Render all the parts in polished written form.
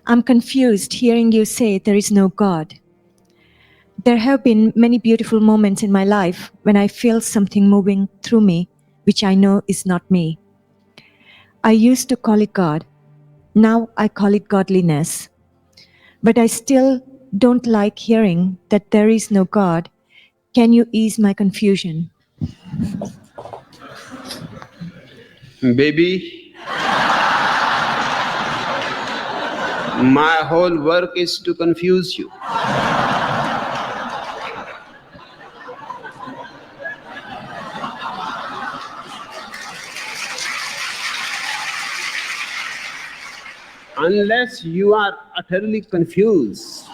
I'm confused hearing you say there is no God. There have been many beautiful moments in my life when I feel something moving through me, which I know is not me. I used to call it God. Now I call it godliness. But I still don't like hearing that there is no God. Can you ease my confusion? Baby, my whole work is to confuse you. Unless you are utterly confused,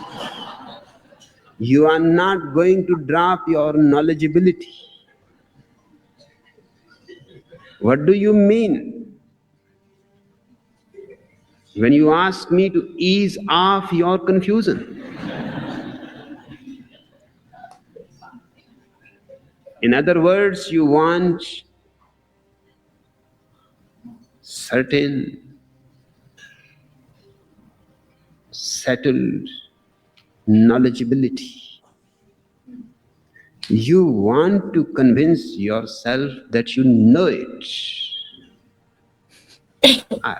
you are not going to drop your knowledgeability. What do you mean when you ask me to ease off your confusion? In other words, you want certain settled knowledgeability. You want to convince yourself that you know it. I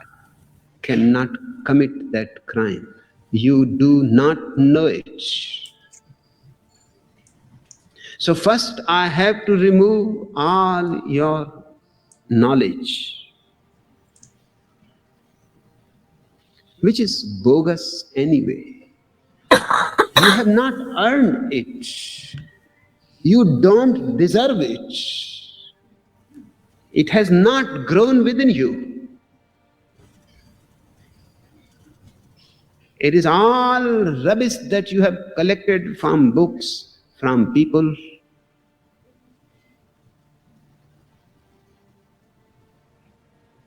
cannot commit that crime. You do not know it. So, first, I have to remove all your knowledge, which is bogus anyway. You have not earned it, you don't deserve it. It has not grown within you. It is all rubbish that you have collected from books, from people.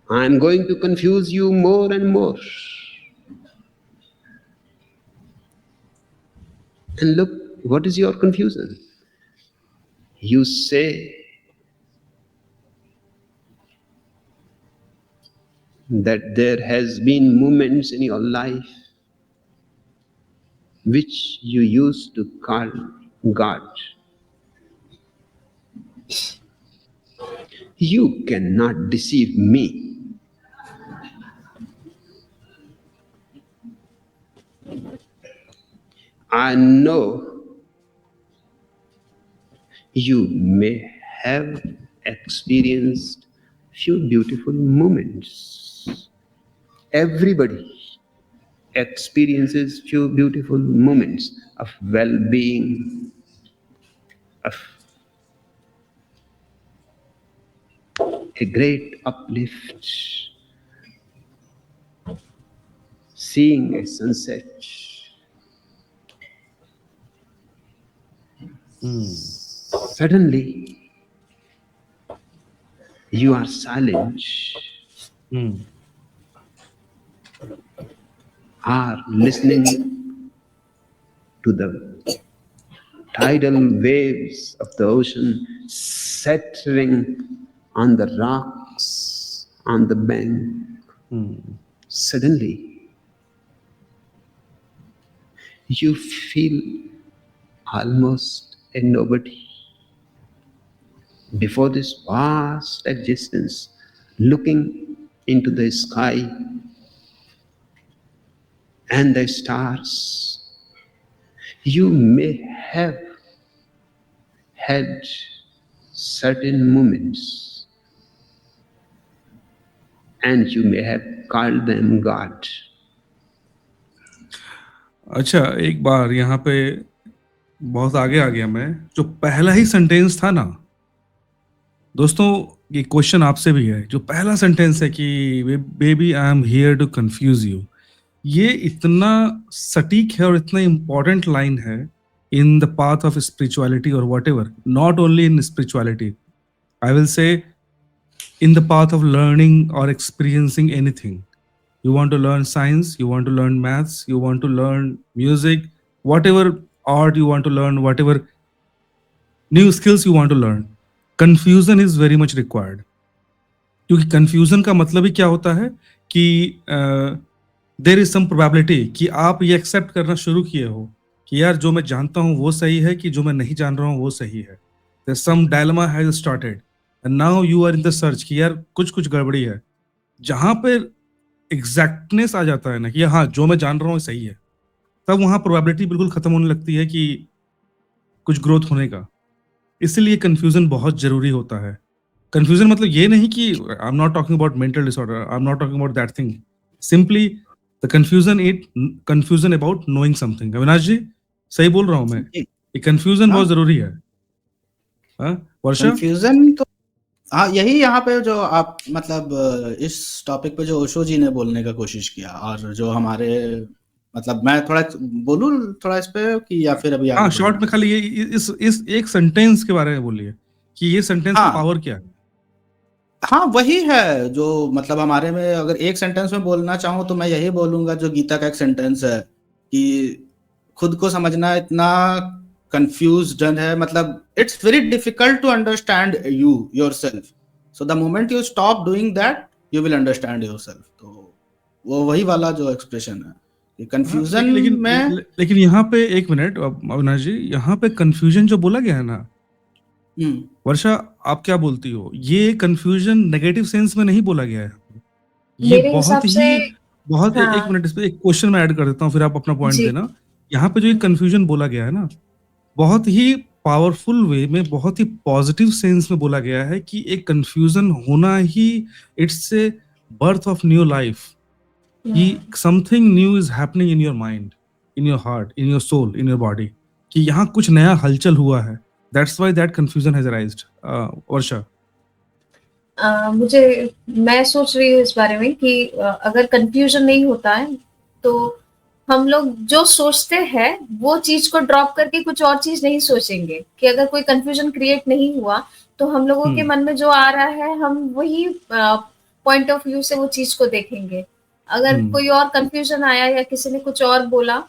I am going to confuse you more and more. And look, what is your confusion? You say that there has been moments in your life which you used to call God. You cannot deceive me. I know you may have experienced few beautiful moments. Everybody experiences few beautiful moments of well-being, of a great uplift, seeing a sunset. Suddenly, you are silent, are listening to the tidal waves of the ocean settling on the rocks on the bank. Suddenly, you feel almost a nobody before this vast existence, looking into the sky and the stars. You may have had certain moments and you may have called them God. अच्छा, एक बार यहाँ पे बहुत आगे आ गया मैं। जो पहला ही सेंटेंस था ना दोस्तों, ये क्वेश्चन आपसे भी है। जो पहला सेंटेंस है कि baby I am here to confuse you, ये इतना सटीक है और इतना इम्पोर्टेंट लाइन है in the path of spirituality और whatever, not only in spirituality, I will say in the path of learning or experiencing anything. You want to learn science, you want to learn maths, you want to learn music, whatever art you want to learn, whatever new skills you want to learn, confusion is very much required. क्योंकि confusion का मतलब ही क्या होता है कि there is some probability कि आप ये एक्सेप्ट करना शुरू किए हो कि यार जो मैं जानता हूँ वो सही है कि जो मैं नहीं जान रहा हूँ वो सही है. There some dilemma has started and now you are in the search कि यार कुछ गड़बड़ी है. जहां पे एग्जैक्टनेस आ जाता है ना कि हाँ जो मैं जान रहा हूँ सही है, तब वहां प्रोबेबिलिटी बिल्कुल खत्म होने लगती है कि कुछ ग्रोथ होने का. इसलिए कंफ्यूजन बहुत जरूरी होता है. कंफ्यूजन मतलब ये नहीं कि I am not talking about mental disorder, I am not talking about that thing. Simply the confusion about knowing something. Avinash ji, सही बोल रहा हूँ मैं? जी, ये कंफ्यूजन हाँ, बहुत जरूरी है. हाँ वर्षा? कंफ्यूजन तो हाँ, यही यहाँ पे जो आप मतलब इस टॉपिक पे जो ओशो जी ने बोलने का कोशिश किया, और जो हमारे मतलब मैं थोड़ा बोलूँ थोड़ा इस पे कि या फिर अभी आगे हाँ बढ़ना शॉर्ट में है? खाली ये इस एक सेंटेंस के बारे में बोलिए कि ये सेंटेंस का हाँ, पावर क्या है. हाँ, वही है जो मतलब हमारे में अगर एक सेंटेंस में बोलना चाहूँ तो मैं यही बोलूँगा जो गीता का एक सेंटेंस है कि खुद को समझना इतना कंफ्यूज्ड है, मतलब it's very difficult to understand yourself, so the moment you stop doing that you will understand yourself. तो वो वही वाला जो एक्सप्रेशन है कि हाँ, कंफ्यूजन में लेकिन यहाँ पे एक मिनट अविनाश जी, यहाँ पे कंफ्यूजन जो बोला गया है ना, वर्षा आप क्या बोलती हो? ये कंफ्यूजन नेगेटिव सेंस में नहीं बोला गया है. ये मेरे हिसाब से बहुत एक हाँ मिनट इस पे एक क्वेश्चन मैं ऐड कर देता हूँ, फिर आप अपना पॉइंट जी देना. यहाँ पे जो ये कंफ्यूजन बोला गया है ना, बहुत ही पावरफुल वे में, बहुत ही पॉजिटिव सेंस में बोला गया है कि एक कंफ्यूजन होना ही it's a birth of new life. कि something new is happening in your mind, in your heart, in your soul, in your body, कि यहाँ कुछ नया हलचल हुआ है. That's why that confusion has arised. Varsha? मुझे मैं सोच रही हूँ इस बारे में कि अगर कंफ्यूजन नहीं होता है तो हम लोग जो सोचते हैं वो चीज को ड्रॉप करके कुछ और चीज नहीं सोचेंगे. कि अगर कोई कंफ्यूजन क्रिएट नहीं हुआ तो हम लोगों के मन में जो आ रहा है हम वही पॉइंट ऑफ व्यू से वो चीज को देखेंगे. अगर कोई और कंफ्यूजन आया या किसी ने कुछ और बोला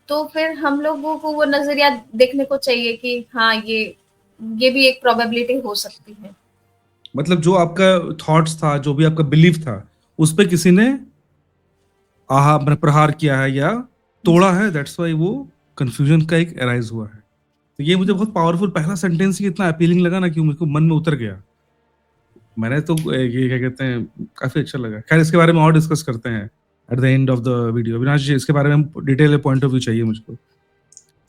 तो फिर हम लोगों को वो नजरिया देखने को चाहिए कि हाँ ये भी एक प्रोबेबिलिटी हो सकती है. मतलब जो आपका थॉट्स था, जो भी आपका बिलीफ था, उस पे किसी ने प्रहार किया है या तोड़ा है. दैट्स व्हाई वो कंफ्यूजन का एक अराइज हुआ है. तो ये मुझे बहुत पावरफुल पहला सेंटेंस ही इतना अपीलिंग लगा ना कि मुझको मन में उतर गया. मैंने तो ये क्या कहते हैं, काफी अच्छा लगा. खैर इसके बारे में और डिस्कस करते हैं at the end of the video. Avinash ji, इसके बारे में डिटेल पॉइंट ऑफ व्यू चाहिए मुझको.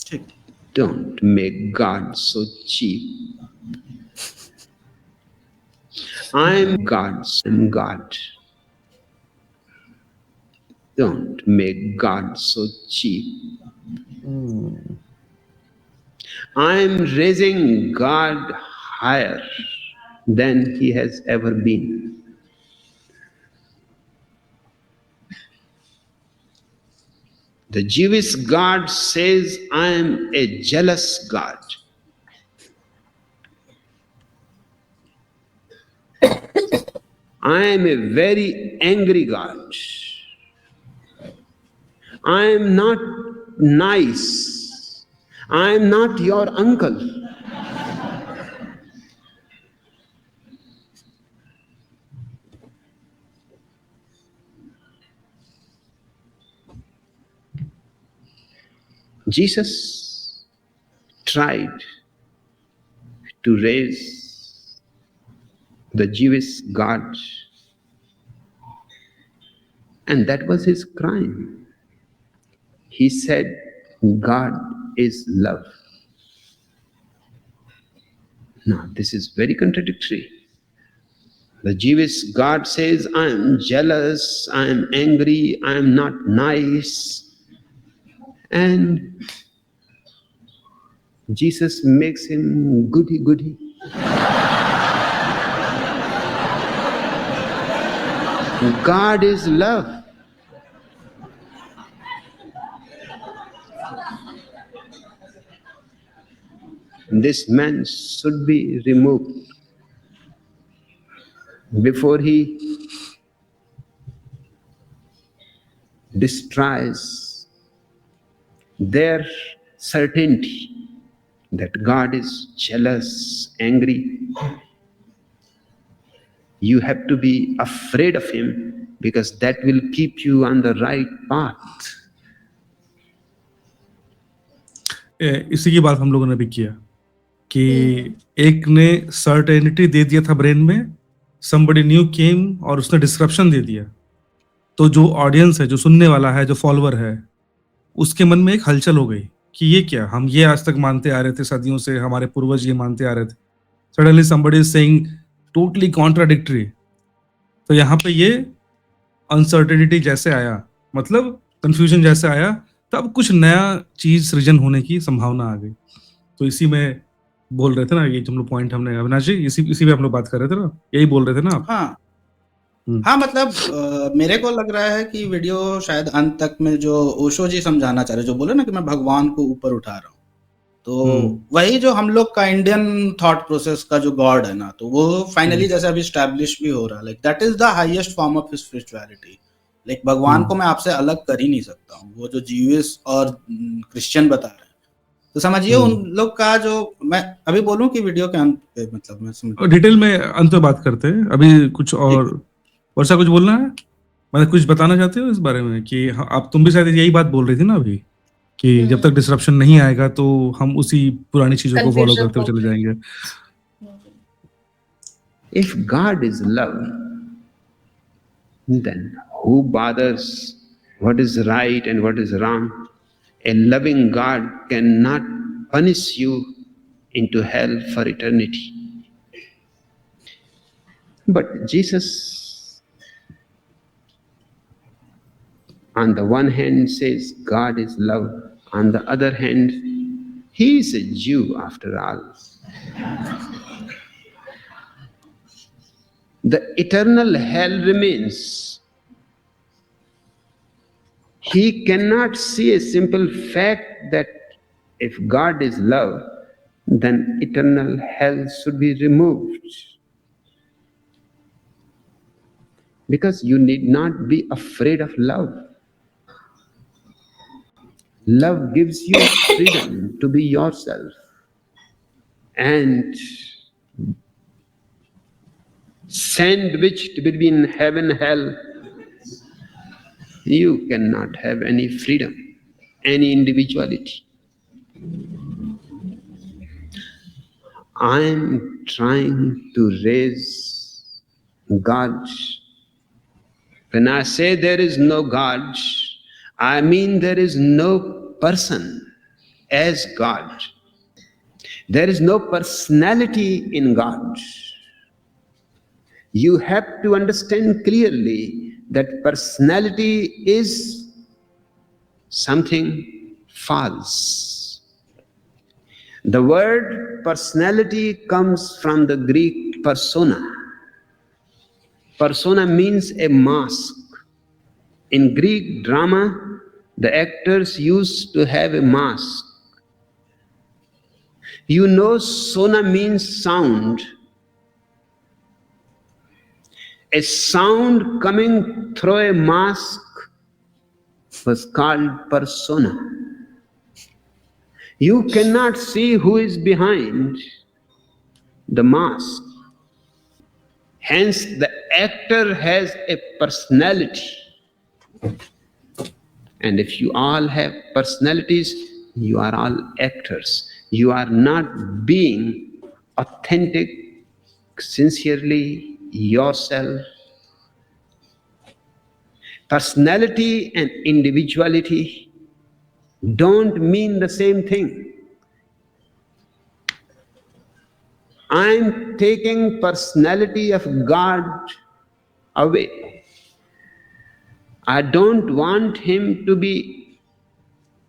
ठीक. Don't make God so cheap. I'm God. Don't make God so cheap. I'm raising God higher than he has ever been. The Jewish God says, I am a jealous God. I am a very angry God. I am not nice. I am not your uncle. Jesus tried to raise the Jewish God, and that was his crime. He said, God is love. Now, this is very contradictory. The Jewish God says, I am jealous, I am angry, I am not nice. And Jesus makes him goody. God is love. This man should be removed before he destroys their certainty that God is jealous, angry. You have to be afraid of him because that will keep you on the right path. इसी की बात हम लोगों ने भी किया कि एक ने सर्टेनिटी दे दिया था ब्रेन में, somebody new came और उसने डिस्क्रप्शन दे दिया, तो जो ऑडियंस है, जो सुनने वाला है, जो फॉलोअर है, उसके मन में एक हलचल हो गई कि ये क्या, हम ये आज तक मानते आ रहे थे सदियों से, हमारे पूर्वज ये मानते आ रहे थे, suddenly somebody is saying totally contradictory। तो यहाँ पे ये अनसर्टेनिटी जैसे आया, मतलब कंफ्यूजन जैसे आया, तब कुछ नया चीज सृजन होने की संभावना आ गई। तो इसी में बोल रहे थे ना, ये जो हम लोग पॉइंट हमने, अविनाश जी इसी पे हम लोग बात कर रहे थे ना, यही बोल रहे थे ना आप? हाँ हाँ, मतलब मेरे को लग रहा है कि वीडियो शायद अंत तक में जो ओशो जी समझाना चाह रहे, जो बोले ना कि मैं भगवान को ऊपर उठा रहा हूँ, तो वही जो हम लोग का इंडियन थॉट प्रोसेस का जो गॉड है ना, तो वो फाइनली जैसे अभी स्टैब्लिश भी हो रहा है, like that is the highest form of spirituality. Like भगवान को मैं आपसे अलग कर ही नहीं सकता हूँ, वो जो जीविस और क्रिश्चियन बता रहे हैं, तो समझिए उन लोग का जो, मैं अभी बोलूं कि वीडियो के अंत पे, मतलब मैं समझ डिटेल में अंत में बात करते हैं। अभी कुछ और वर्षा कुछ बोलना है, मतलब कुछ बताना चाहते हो इस बारे में कि आप, तुम भी शायद यही बात बोल रही थी ना अभी, कि जब तक डिसरप्शन नहीं आएगा तो हम उसी पुरानी चीजों को फॉलो करते हुए चले जाएंगे। If God is love, then who bothers what is right and what is wrong? A loving God cannot punish you into hell for eternity. But Jesus, on the one hand, says God is love. On the other hand, he is a Jew after all. The eternal hell remains. He cannot see a simple fact that if God is love, then eternal hell should be removed. Because you need not be afraid of love. Love gives you freedom to be yourself. And sandwiched between heaven and hell, you cannot have any freedom, any individuality. I am trying to raise God. When I say there is no God, I mean there is no person as God. There is no personality in God. You have to understand clearly that personality is something false. The word personality comes from the Greek persona. Persona means a mask. In Greek drama, the actors used to have a mask. You know, sona means sound. A sound coming through a mask was called persona. You cannot see who is behind the mask. Hence, the actor has a personality. And if you all have personalities, you are all actors. You are not being authentic, sincerely yourself. Personality and individuality don't mean the same thing. I'm taking personality of God away. I don't want him to be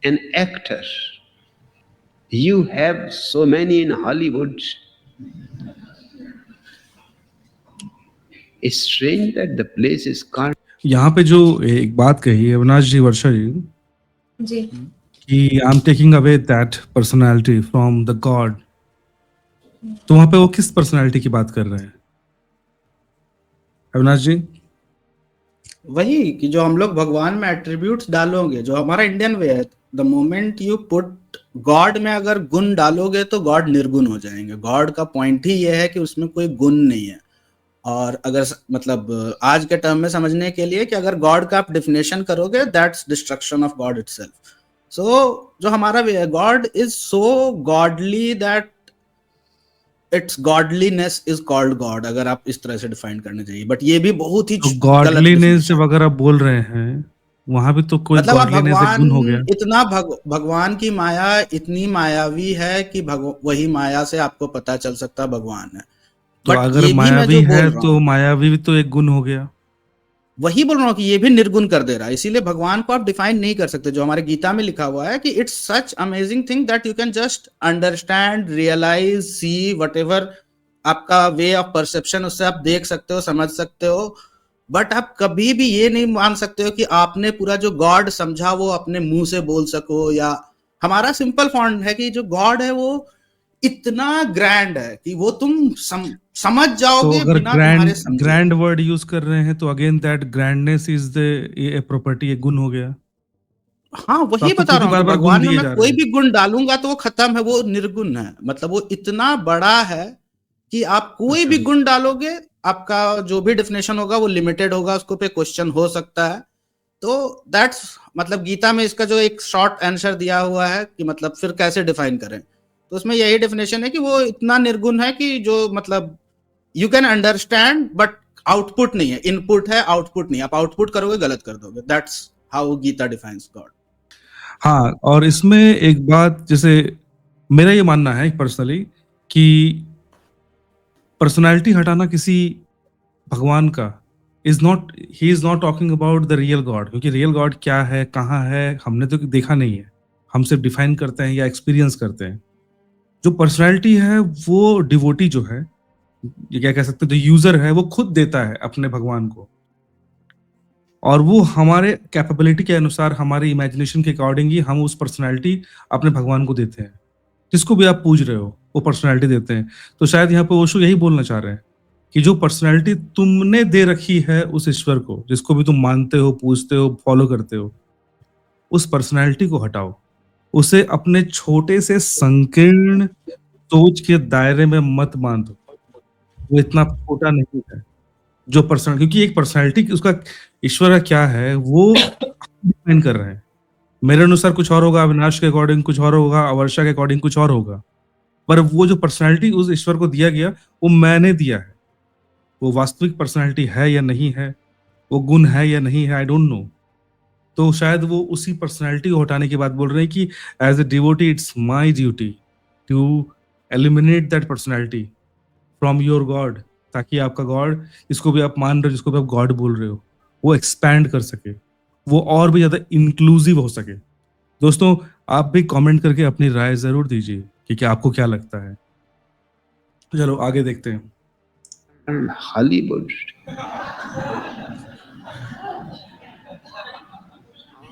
an actor. You have so many in Hollywood. It's strange that the place is called. यहाँ पे जो एक बात कही है अविनाश जी, वर्षा जी, कि I am taking away that personality from the God, तो वहां पे वो किस पर्सनालिटी की बात कर रहे हैं अविनाश जी? वही कि जो हम लोग भगवान में एट्रीब्यूट्स डालोगे, जो हमारा इंडियन वे है, the moment you put God में अगर गुण डालोगे तो गॉड निर्गुण हो जाएंगे। गॉड का पॉइंट ही ये है कि उसमें कोई गुण नहीं है। और अगर मतलब आज के टर्म में समझने के लिए कि अगर गॉड का आप डेफिनेशन करोगे, that's destruction of God itself. So जो हमारा God is so godly that its godliness is called God, अगर आप इस तरह से डिफाइन करने चाहिए। बट ये भी बहुत ही तो गलत गॉडलीनेस definition। जब अगर आप बोल रहे हैं, वहां भी तो कोई मतलब आप गॉडलीनेस एक भगवान गुण हो गया। इतना भगवान की माया इतनी मायावी है कि वही माया से आपको पता चल सकता है भगवान है। तो बट अगर ये भी मैं मायावी जो है बोल रहा तो हूँ, मायावी भी तो एक गुण हो गया। वही बोल रहा हूँ कि ये भी निर्गुण कर दे रहा है। इसीलिए भगवान को आप डिफाइन नहीं कर सकते। जो हमारे गीता में लिखा हुआ है कि it's such amazing thing that you can just understand, realise, see, whatever आपका वे ऑफ परसेप्शन, उससे आप देख सकते हो, समझ सकते हो। बट आप कभी भी ये नहीं मान सकते हो कि आपने पूरा जो गॉड समझा वो अपने मुंह से बोल सको। या हमारा सिंपल फॉन्ट है कि जो गॉड है वो इतना ग्रैंड है कि वो तुम समझ तो जाओगे अगर बिना तुम्हारे समझे। ग्रैंड वर्ड यूज कर रहे हैं तो again that grandness is the property, एक गुण हो गया। हाँ, तो वही आप तो बता खुद रहा ही हूँ बार कि बार गुण भगवान में दिए मैं जा रहे कोई हैं। भी गुण डालूंगा तो वो खत्म है, वो निर्गुण है। मतलब वो इतना बड़ा है कि आप कोई भी अच्छा, गुण डालोगे, आपका जो भी डेफिनेशन होगा वो लिमिटेड होगा, उसको पे क्वेश्चन हो सकता है। तो दैट्स मतलब गीता में इसका जो एक शॉर्ट आंसर दिया हुआ है कि मतलब फिर कैसे डिफाइन करें, तो उसमें यही डेफिनेशन है कि वो इतना निर्गुण है कि जो मतलब you can understand but output नहीं है, इनपुट है, आउटपुट नहीं। आप आउटपुट करोगे गलत कर दोगे। That's how Gita defines God. हाँ। और इसमें एक बात, जैसे मेरा ये मानना है पर्सनली कि पर्सनालिटी हटाना किसी भगवान का he is not talking about the real God, क्योंकि रियल गॉड क्या है, कहाँ है, हमने तो देखा नहीं है। हम सिर्फ डिफाइन करते हैं या एक्सपीरियंस करते हैं। जो पर्सनालिटी है वो डिवोटी जो है, ये क्या कह सकते हैं, जो यूजर है, वो खुद देता है अपने भगवान को, और वो हमारे कैपेबिलिटी के अनुसार, हमारे इमेजिनेशन के अकॉर्डिंग ही हम उस पर्सनालिटी अपने भगवान को देते हैं। जिसको भी आप पूज रहे हो वो पर्सनालिटी देते हैं। तो शायद यहाँ पे ओशो यही बोलना चाह रहे हैं कि जो पर्सनालिटी तुमने दे रखी है उस ईश्वर को, जिसको भी तुम मानते हो, पूजते हो, फॉलो करते हो, उस पर्सनालिटी को हटाओ। उसे अपने छोटे से संकीर्ण सोच के दायरे में मत बांधो। वो इतना छोटा नहीं है जो पर्सन, क्योंकि एक पर्सनालिटी उसका ईश्वर क्या है वो डिफाइन कर रहे हैं। मेरे अनुसार कुछ और होगा, अविनाश के अकॉर्डिंग कुछ और होगा, वर्षा के अकॉर्डिंग कुछ और होगा। पर वो जो पर्सनालिटी उस ईश्वर को दिया गया वो मैंने दिया है। वो वास्तविक पर्सनालिटी है या नहीं है, वो गुण है या नहीं है, आई डोंट नो। तो शायद वो उसी पर्सनालिटी को हटाने की बात बोल रहे हैं कि as a devotee it's my duty to eliminate that personality from your God, ताकि आपका गॉड, जिसको भी आप मान रहे हो, जिसको भी आप गॉड बोल रहे हो, वो एक्सपैंड कर सके, वो और भी ज्यादा इंक्लूसिव हो सके। दोस्तों, आप भी कमेंट करके अपनी राय जरूर दीजिए कि क्या आपको क्या लगता है। चलो आगे देखते हैं। Hollywood,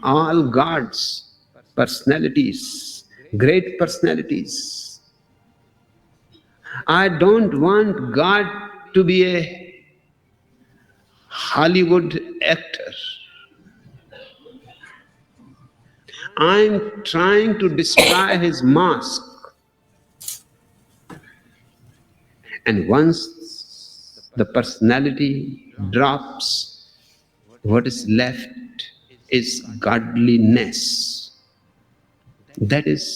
all gods, personalities, great personalities. I don't want God to be a Hollywood actor. I'm trying to destroy his mask. And once the personality drops, what is left is godliness. That is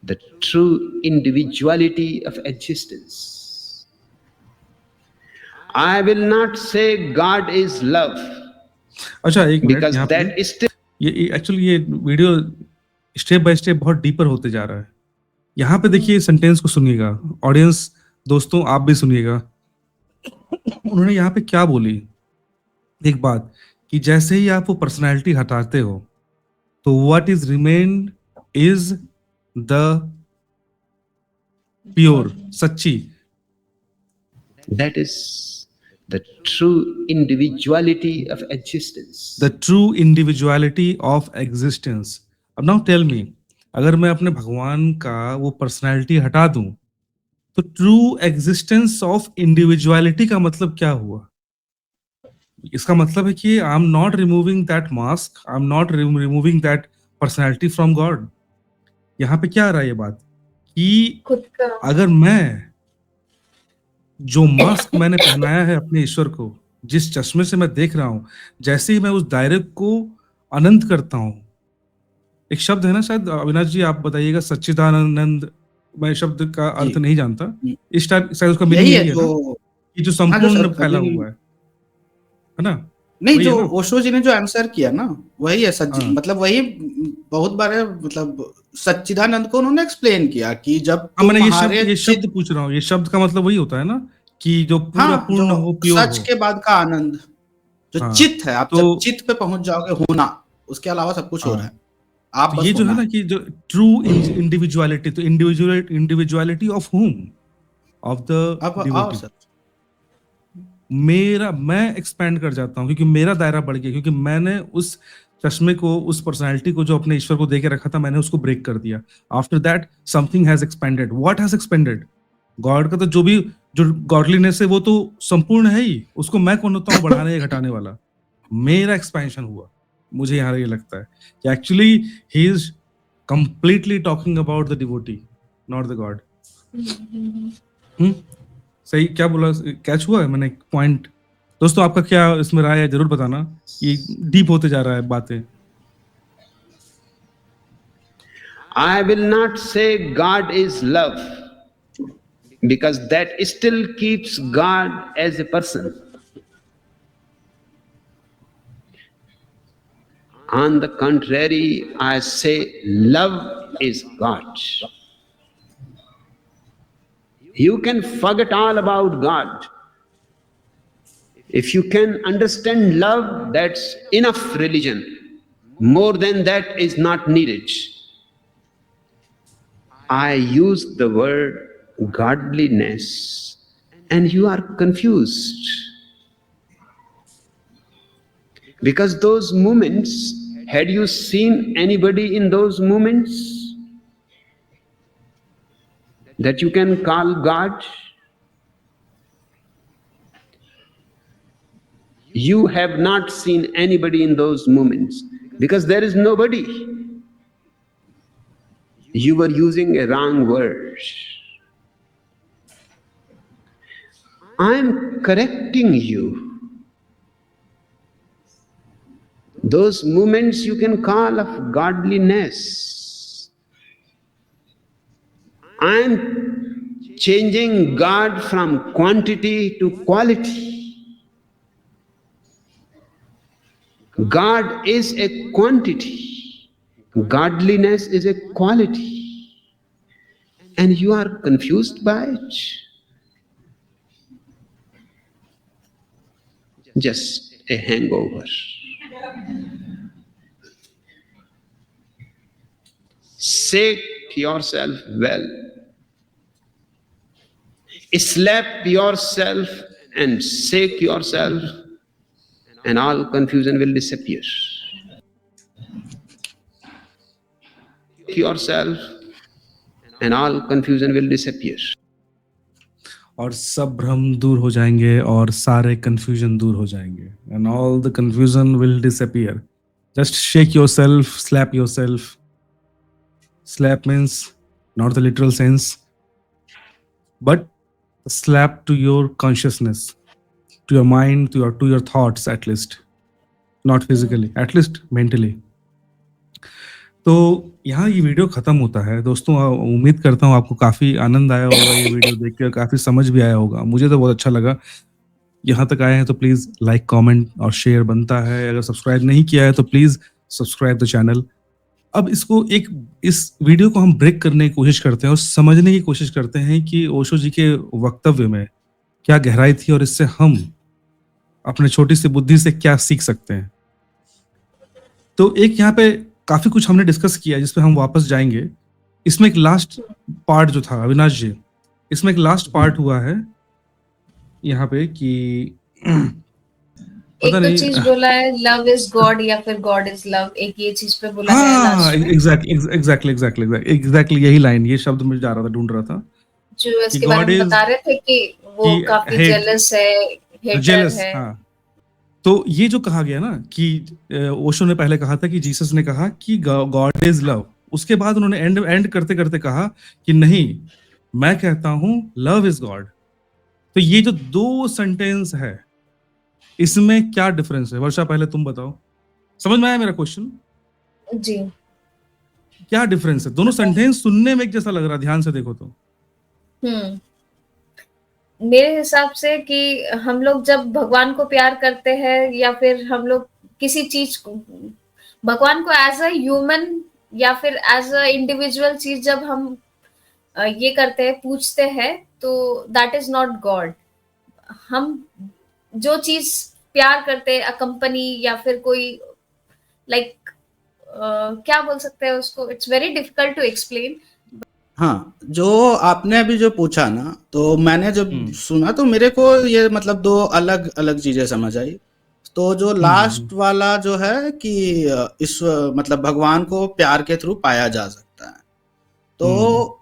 the true individuality of existence. I will not say God is love, अच्छा, एक minute because यहाँ पे, that is still ये actually ये video step by step बहुत deeper होते जा रहा है। यहाँ पे देखिए, सेंटेंस को सुनिएगा, ऑडियंस दोस्तों आप भी सुनिएगा। उन्होंने यहाँ पे क्या बोली, एक बात, कि जैसे ही आप वो पर्सनालिटी हटाते हो तो what is remained is the pure, सच्ची। that is the true individuality of existence. The true individuality of existence. अब नाउ टेल मी, अगर मैं अपने भगवान का वो पर्सनालिटी हटा दूं तो ट्रू एग्जिस्टेंस ऑफ इंडिविजुअलिटी का मतलब क्या हुआ? इसका मतलब है कि I am not removing that mask, I am not removing that personality from God. यहाँ पे क्या आ रहा है ये बात कि खुद का अगर मैं जो मास्क मैंने पहनाया है अपने ईश्वर को, जिस चश्मे से मैं देख रहा हूं, जैसे ही मैं उस दायरे को अनंत करता हूं, एक शब्द है ना, शायद अविनाश जी आप बताइएगा, सच्चिदानंद, मैं शब्द का जी। अर्थ नहीं जानता, हम्म। इस टाइप शायद उसका मीनिंग यही यही है है ना, जो कि जो हाँ जो संपूर्ण फैला अभी हुआ है ना, नहीं, वही जो है ना। ओशो जी ने जो आंसर किया ना, वही है हाँ मतलब वही बहुत बार मतलब सच्चिदानंद को उन्होंने एक्सप्लेन किया कि जब हाँ, मैंने तुम्हारे ये चित शब्द पूछ रहा हूँ, ये शब्द का मतलब वही होता है ना, कि जो पूरा हाँ, पूर्ण हो, जो प्योर सच हो। के बाद का आनंद, जो हाँ, चित है, आप तो जब चित पे पहुंच जाओगे, होना, उसके अलावा सब कुछ हो रहा हाँ, है, आप तो बस ये जो है होना ना है। कि जो ट्रू इंडिविजुअलिटी, तो इंडिविजुअलिटी ऑफ हुम, ऑफ द अब आओ डिवोटी। सर। मैं एक्सपैंड कर जाता हूँ, क्योंकि मेरा दायरा बढ़ गया, क्योंकि मैंने उस चश्मे को, उस पर्सनालिटी को जो अपने ईश्वर को दे के रखा था, मैंने उसको ब्रेक कर दिया। After that something has expanded. What has expanded? God का तो जो गॉडलीनेस है वो तो संपूर्ण है ही, उसको मैं कौन होता हूँ बढ़ाने या घटाने वाला? मेरा एक्सपेंशन हुआ। मुझे यहाँ ये लगता है कि actually he is completely talking about the devotee, not the God. सही क्या बोला, कैच हुआ है मैंने पॉइंट? दोस्तों आपका क्या इसमें राय है, जरूर बताना, ये डीप होते जा रहा है बातें। I will not say God is love, because that still keeps God as a person. On the contrary, I say love is God. You can forget all about God. If you can understand love, that's enough religion. More than that is not needed. I use the word godliness, and you are confused. Because those moments, had you seen anybody in those moments that you can call God? You have not seen anybody in those moments, because there is nobody. You were using a wrong word. I'm correcting you. Those moments you can call of godliness. I'm changing God from quantity to quality. God is a quantity, godliness is a quality, and you are confused by it. Just a hangover. Shake yourself well. Slap yourself and shake yourself, and all confusion will disappear. Yourself, and all confusion will disappear. और सब भ्रम दूर हो जाएंगे और सारे confusion दूर हो जाएंगे, and all the confusion will disappear. Just shake yourself, slap yourself. Slap means not the literal sense, but slap to your consciousness, to your mind, to your thoughts, at least not physically, at least mentally. तो यहाँ ये video खत्म होता है दोस्तों। उम्मीद करता हूँ आपको काफी आनंद आया होगा ये वीडियो देख कर, काफी समझ भी आया होगा। मुझे तो बहुत अच्छा लगा। यहाँ तक आए हैं तो प्लीज लाइक, कमेंट और शेयर बनता है। अगर सब्सक्राइब नहीं किया है तो प्लीज सब्सक्राइब द चैनल। अब इस वीडियो को हम ब्रेक करने की कोशिश करते हैं और समझने की कोशिश करते हैं कि ओशो जी के वक्तव्य में क्या गहराई थी और इससे हम अपने छोटी सी बुद्धि से क्या सीख सकते हैं। तो एक यहाँ पे काफी कुछ हमने डिस्कस किया जिस पे हम वापस जाएंगे। इसमें एक लास्ट पार्ट जो था, अविनाश जी, इसमें एक लास्ट पार्ट हुआ है यहाँ पे कि एक पता तो नहीं, चीज बोला है लव इज गॉड या फिर गॉड इज लव, एक ये चीज पे बोला है हाँ, लास्ट में, एग्जैक्टली यही लाइन, ये शब्द मैं जा रहा था, ढूंढ रहा था जो कि इसके बारे गॉड में इज बता रहे थे कि वो काफी hate, जेलस है, हेटर जेलस। है। हाँ, तो ये जो कहा गया ना कि ओशो ने पहले कहा था कि जीसस ने कहा कि गॉड इज लव, उसके बाद उन्होंने एंड करते करते कहा कि नहीं, मैं कहता हूं लव इज गॉड। तो ये जो दो सेंटेंस है, इसमें क्या डिफरेंस है? वर्षा, पहले तुम बताओ, समझ में आया मेरा क्वेश्चन? जी। क्या डिफरेंस है? दोनों सेंटेंस सुनने में एक जैसा लग रहा है, ध्यान से देखो तो। मेरे हिसाब से कि हम लोग जब भगवान को प्यार करते हैं या फिर हम लोग किसी चीज को, भगवान को एज अ ह्यूमन या फिर एज अ इंडिविजुअल चीज जब हम ये करते हैं, पूछते हैं, तो दैट इज नॉट गॉड। हम जो चीज प्यार करते हैं, अ कंपनी या फिर कोई लाइक क्या बोल सकते हैं उसको, it's very difficult to explain. हाँ, जो आपने अभी जो पूछा ना, तो मैंने जब सुना तो मेरे को ये मतलब दो अलग अलग चीजें समझ आई। तो जो लास्ट वाला जो है कि इस मतलब भगवान को प्यार के थ्रू पाया जा सकता है, तो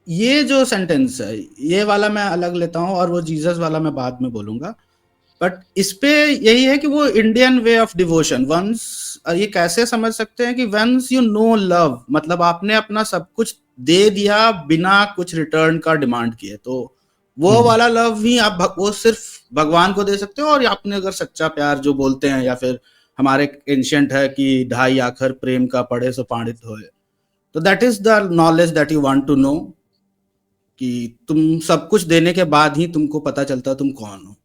ये जो सेंटेंस है ये वाला मैं अलग लेता हूँ, और वो जीसस वाला मैं बाद में बोलूंगा। बट इस पे यही है कि वो Indian way of devotion, once ये कैसे समझ सकते हैं कि वंस यू नो लव, मतलब आपने अपना सब कुछ दे दिया बिना कुछ रिटर्न का डिमांड किए, तो वो वाला लव ही आप वो सिर्फ भगवान को दे सकते हो। और आपने अगर सच्चा प्यार जो बोलते हैं, या फिर हमारे एंशिएंट है कि ढाई आखर प्रेम का पढ़े सो पांडित होए, तो that is the knowledge that you want to know, कि तुम सब कुछ देने के बाद ही तुमको पता चलता तुम कौन हो।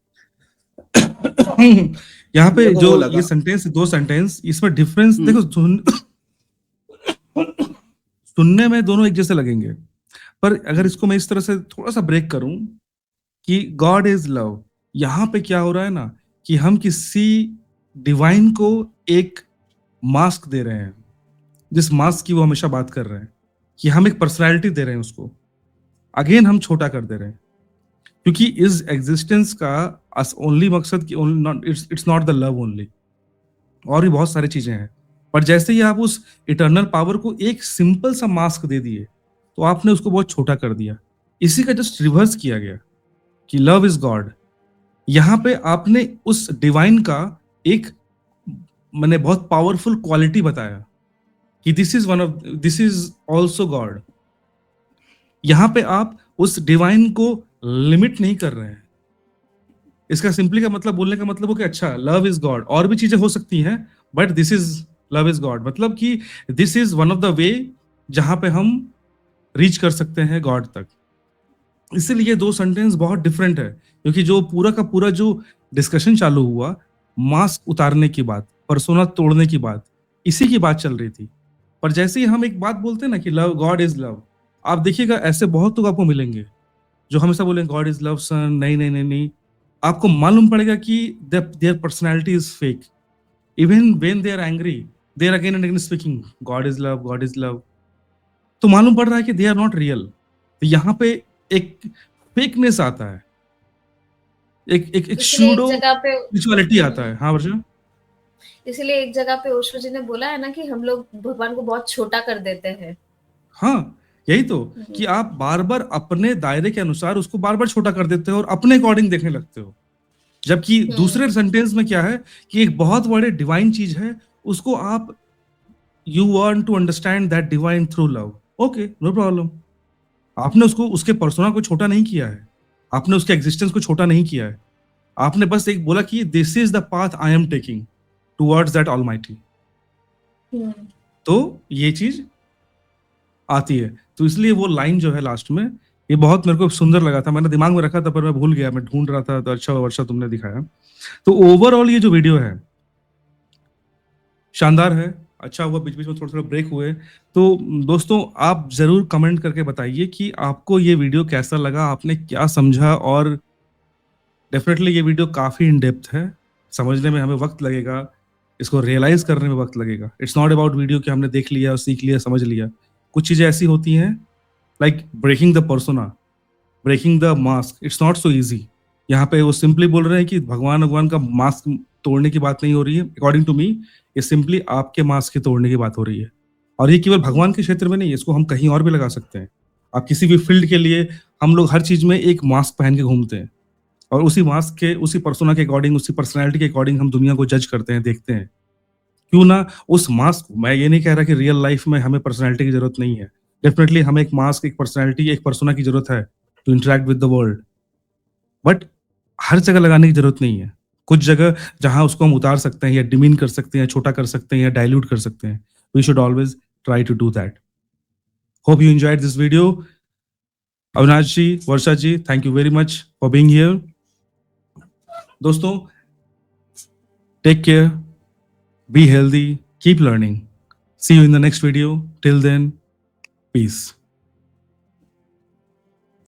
यहाँ पे मेरे को वो जो लगा। ये सेंटेंस, दो सेंटेंस, इसमें डिफरेंस देखो, सुनने में दोनों एक जैसे लगेंगे, पर अगर इसको मैं इस तरह से थोड़ा सा ब्रेक करूं कि गॉड इज लव, यहाँ पे क्या हो रहा है ना कि हम किसी डिवाइन को एक मास्क दे रहे हैं, जिस मास्क की वो हमेशा बात कर रहे हैं, कि हम एक पर्सनैलिटी दे रहे हैं उसको, अगेन हम छोटा कर दे रहे हैं, क्योंकि इस एग्जिस्टेंस का ओनली मकसद कि it's not the love only, और भी बहुत सारी चीजें हैं। पर जैसे ही आप उस इटर्नल पावर को एक सिंपल सा मास्क दे दिए, तो आपने उसको बहुत छोटा कर दिया। इसी का जस्ट रिवर्स किया गया कि लव इज गॉड। यहाँ पे आपने उस डिवाइन का एक मैंने बहुत पावरफुल क्वालिटी बताया कि दिस इज ऑल्सो गॉड। यहाँ पे आप उस डिवाइन को लिमिट नहीं कर रहे हैं। इसका सिंपली का मतलब, बोलने का मतलब हो कि अच्छा, लव इज गॉड, और भी चीजें हो सकती हैं, but this is love is God, मतलब कि this is one of the way जहां पे हम रीच कर सकते हैं गॉड तक। इसीलिए दो सेंटेंस बहुत डिफरेंट है, क्योंकि जो पूरा का पूरा जो डिस्कशन चालू हुआ, मास्क उतारने की बात, पर्सोना तोड़ने की बात, इसी की बात चल रही थी। पर जैसे ही हम एक बात बोलते हैं ना कि लव, गॉड इज लव, आप देखिएगा ऐसे बहुत लोग आपको मिलेंगे जो हमेशा बोलेंगे गॉड इज लव सन, नहीं नहीं नहीं नहीं, आपको मालूम पड़ेगा कि their personality is fake. Even when they are angry, they are again and again speaking God is love, God is love, तो मालूम पड़ रहा है कि दे आर नॉट रियल। तो यहाँ पे एक फेकनेस आता है, एक शूडो स्पिरिचुअलिटी आता है। हाँ वर्षा, इसलिए एक जगह पे ओशो जी ने बोला है ना कि हम लोग भगवान को बहुत छोटा कर देते हैं। हाँ यही तो, कि आप बार बार अपने दायरे के अनुसार उसको बार बार छोटा कर देते हो और अपने अकॉर्डिंग देखने लगते हो। जबकि दूसरे सेंटेंस में क्या है कि एक बहुत बड़े डिवाइन चीज है, उसको आप you want to understand that divine through love, okay no problem. आपने उसको, उसके पर्सोना को छोटा नहीं किया है, आपने उसके एग्जिस्टेंस को छोटा नहीं किया है, आपने बस एक बोला कि this is the path I am taking towards that almighty. तो ये चीज आती है। तो इसलिए वो लाइन जो है लास्ट में, ये बहुत मेरे को सुंदर लगा था, मैंने दिमाग में रखा था पर मैं भूल गया, मैं ढूंढ रहा था, तो अच्छा वर्षा तुमने दिखाया। तो ओवरऑल ये जो वीडियो है शानदार है, अच्छा हुआ बीच बीच में थोड़ा थोड़ा ब्रेक हुए। तो दोस्तों आप जरूर कमेंट करके बताइए कि आपको ये वीडियो कैसा लगा, आपने क्या समझा। और डेफिनेटली ये वीडियो काफी इन डेप्थ है, समझने में हमें वक्त लगेगा, इसको रियलाइज करने में वक्त लगेगा। इट्स नॉट अबाउट वीडियो कि हमने देख लिया, सीख लिया, समझ लिया। कुछ चीजें ऐसी होती हैं like breaking the persona, breaking the mask, it's not so easy. यहाँ पे वो सिंपली बोल रहे हैं कि भगवान का मास्क तोड़ने की बात नहीं हो रही है, अकॉर्डिंग टू मी ये सिंपली आपके मास्क के तोड़ने की बात हो रही है। और ये केवल भगवान के क्षेत्र में नहीं है, इसको हम कहीं और भी लगा सकते हैं। आप किसी भी फील्ड के लिए, हम लोग हर चीज में एक मास्क पहन के घूमते हैं, और उसी मास्क के, उसी पर्सोना के अकॉर्डिंग, उसी पर्सनैलिटी के अकॉर्डिंग हम दुनिया को जज करते हैं, देखते हैं। क्यों ना उस मास्क, मैं ये नहीं कह रहा कि रियल लाइफ में हमें पर्सनैलिटी की जरूरत नहीं है, डेफिनेटली हमें एक मास्क, एक पर्सनैलिटी, एक पर्सोना की जरूरत है to interact with the world. But हर जगह लगाने की जरूरत नहीं है। कुछ जगह जहां उसको हम उतार सकते हैं या डिमीन कर सकते हैं, छोटा कर सकते हैं या डाइल्यूट कर सकते हैं, we should always try to do that. Hope you enjoyed this video. Avinash ji, Varsha ji, thank you very much for being here. दोस्तों, take care, be healthy, keep learning. See you in the next video. Till then, peace.